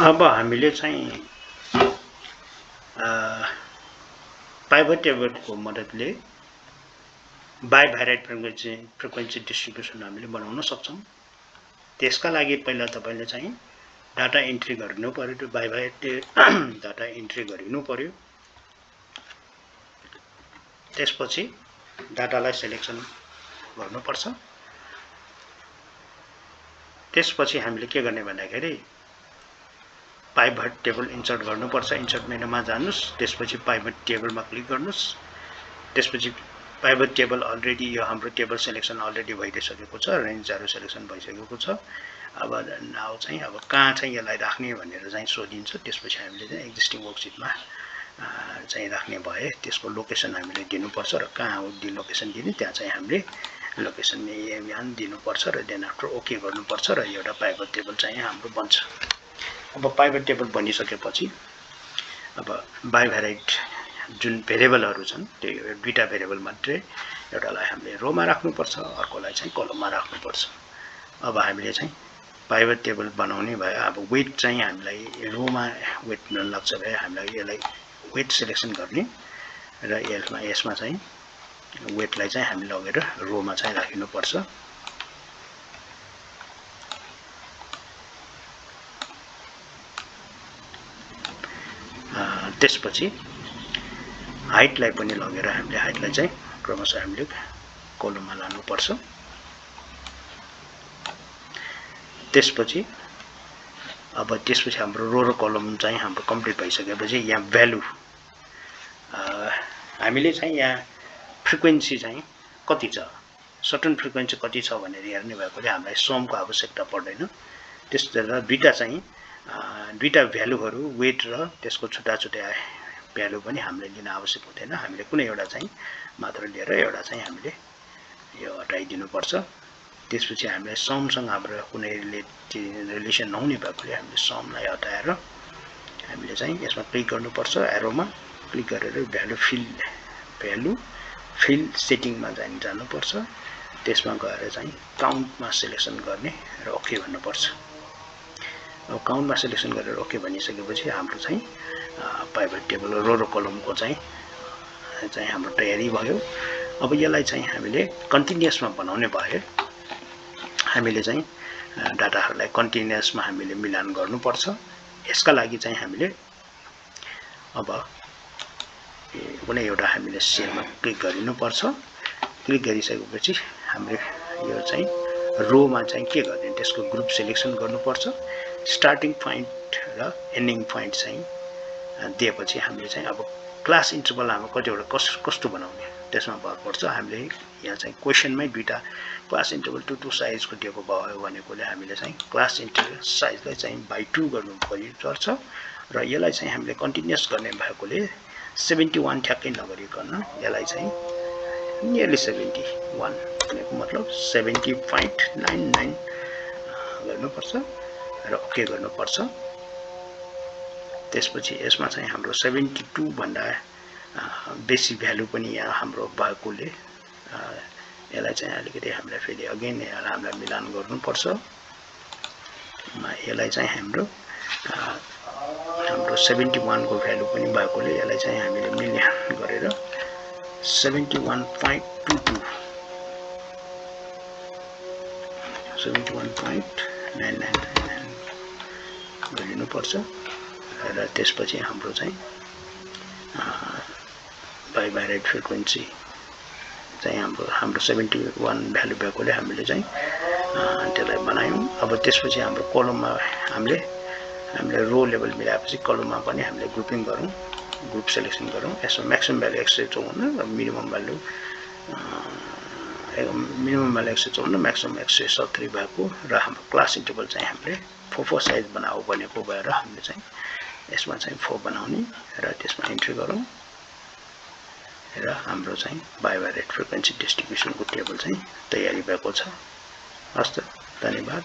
अब हामीले चाहिँ पाइभट टेबलको मद्दतले बाइभ्यारिएट फ्रिक्वेन्सी डिस्ट्रिब्युसन हामीले बनाउन सक्छौं। त्यसका लागि पहिला तपाईले चाहिँ डाटा इन्ट्री गर्नु पर्यो, बाइभ्यारिएट डाटा इन्ट्री गरिनु पर्यो। त्यसपछि डाटालाई सिलेक्सन गर्नुपर्छ। त्यसपछि हामीले के गर्ने भन्दाखेरि पाइभट टेबल इन्सर्ट गर्नुपर्छ। इन्सर्ट मेनुमा जानुस्, त्यसपछि पाइभट टेबलमा क्लिक गर्नुस्। त्यसपछि पाइभट टेबल अलरेडी यो हाम्रो टेबल सिलेक्सन अलरेडी भइसकेको छ, रेन्जहरु सिलेक्सन भइसकेको छ। अब नाउ चाहिँ अब कहाँ चाहिँ यसलाई राख्ने भनेर चाहिँ सोधिन्छ। त्यसपछि हामीले चाहिँ एक्जिस्टिङ वर्कशीटमा चाहिँ राख्ने भए त्यसको लोकेसन हामीले दिनुपर्छ र कहाँ हो दी लोकेसन दिने त्यहाँ चाहिँ हामीले लोकेसन यहाँ दिनुपर्छ र देन आफ्टर ओके गर्नुपर्छ र एउटा पाइभट टेबल चाहिँ हाम्रो बन्छ। अब पाइभट टेबल बनिसकेपछि अब बाइभ्यारिएट जुन भेरिएबलहरु छन् त्यो दुईटा भेरिएबल मात्रै, एउटालाई हामीले रोमा राख्नुपर्छ, अर्कोलाई चाहिँ कलममा राख्नुपर्छ। अब हामीले चाहिँ पाइभट टेबल बनाउने भए अब वेट चाहिँ हामीलाई रोमा वेट लाग्छ भए हामीलाई यसलाई वेट सिलेक्सन गर्ने र यसमा चाहिँ वेटलाई चाहिँ हामी लगेर रोमा चाहिँ राख्नुपर्छ। त्यसपछि हाइटलाई पनि लगेर हामीले हाइटलाई चाहिँ क्रमशः हामीले कलममा लानुपर्छ। त्यसपछि हाम्रो रो र कलम चाहिँ हाम्रो कम्प्लिट भइसकेपछि यहाँ भ्यालु हामीले चाहिँ यहाँ फ्रिक्वेन्सी चाहिँ कति छ, सर्टेन फ्रिक्वेन्सी कति छ भनेर हेर्ने भएकोले हामीलाई समको आवश्यकता पर्दैन। त्यसैले दुईटा चाहिँ दुईटा भ्यालुहरु वेट र त्यसको छुट्टा-छुट्टै भ्यालु पनि हामीले लिन आवश्यक हुँदैन। हामीले कुनै एउटा चाहिँ मात्र लिएर एउटा चाहिँ हामीले यो हटाइदिनु पर्छ। त्यसपछि हामीले समसँग हाम्रो कुनै रिलेसन नहुने भएकोले हामीले समलाई हटाएर हामीले चाहिँ यसमा क्लिक गर्नुपर्छ। एरोमा क्लिक गरेर भ्यालु फिल सेटिङमा जानुपर्छ। त्यसमा गएर चाहिँ काउन्टमा सिलेक्सन गर्ने र ओके भन्नुपर्छ। अब काउन्टमा सिलेक्सन गरेर ओके भनिसकेपछि हाम्रो चाहिँ पाइभट टेबल रो र कलमको चाहिँ हाम्रो तयारी भयो। अब यसलाई चाहिँ हामीले कन्टिन्युअसमा बनाउने भए हामीले चाहिँ डाटाहरुलाई कन्टिन्युअसमा हामीले मिलान गर्नुपर्छ। यसका लागि चाहिँ हामीले अब कुनै एउटा हामीले सेलमा क्लिक गरिनुपर्छ। क्लिक गरिसकेपछि हामीले यो चाहिँ रोमा चाहिँ के गर्ने त्यसको ग्रुप सिलेक्सन गर्नुपर्छ। स्टार्टिङ पोइन्ट र एन्डिङ पोइन्ट चाहिँ दिएपछि हामीले चाहिँ अब क्लास इन्टरभल हाम्रो कतिवटा कस्तो बनाउने त्यसमा भर पर्छ। हामीले यहाँ चाहिँ क्वेशनमै दुईटा क्लास इन्टरभल 2 साइजको दिएको भयो भनेकोले हामीले चाहिँ क्लास इन्टरभल साइजलाई चाहिँ बाइ 2 गर्नु पर्छ र यसलाई चाहिँ हामीले कन्टिन्युअस गर्ने भएकोले 71 ठ्याक्कै नगरिकन यसलाई चाहिँ नियरली 71 भनेको मतलब 70.99 गर्नुपर्छ र ओके गर्नुपर्छ। त्यसपछि यसमा चाहिँ हाम्रो 72 भन्दा बेसी भ्यालु पनि यहाँ हाम्रो भएकोले यसलाई चाहिँ अलिकति हामीले फेरि अगेन हामीलाई मिलान गर्नुपर्छ। यसलाई चाहिँ हाम्रो 71 को भ्यालु पनि भएकोले यसलाई चाहिँ हामीले मिलान गरेर 71.99 गरिनुपर्छ र त्यसपछि हाम्रो चाहिँ बाइभ्यारिएट फ्रिक्वेन्सी चाहिँ हाम्रो 71 भ्यालु भएकोले हामीले चाहिँ त्यसलाई बनायौं। अब त्यसपछि हाम्रो कलममा हामीले रो लेभल मिलाएपछि कलममा पनि हामीले ग्रुपिङ गरौँ, ग्रुप सिलेक्सन गरौँ। यसमा म्याक्सिमम भ्यालु 154 र मिनिमम भ्यालु 154 म्याक्सिमम 170 भएको र हाम्रो क्लास इन्टरभल चाहिँ हामीले 4 साइज बनाऊ भनेको भएर हामीले चाहिँ यसमा चाहिँ 4 बनाउने र त्यसमा इन्ट्री गरौँ र हाम्रो चाहिँ बाइभ्यारिएट फ्रिक्वेन्सी डिस्ट्रिब्युसनको टेबल चाहिँ तयारी भएको छ। हस्त, धन्यवाद।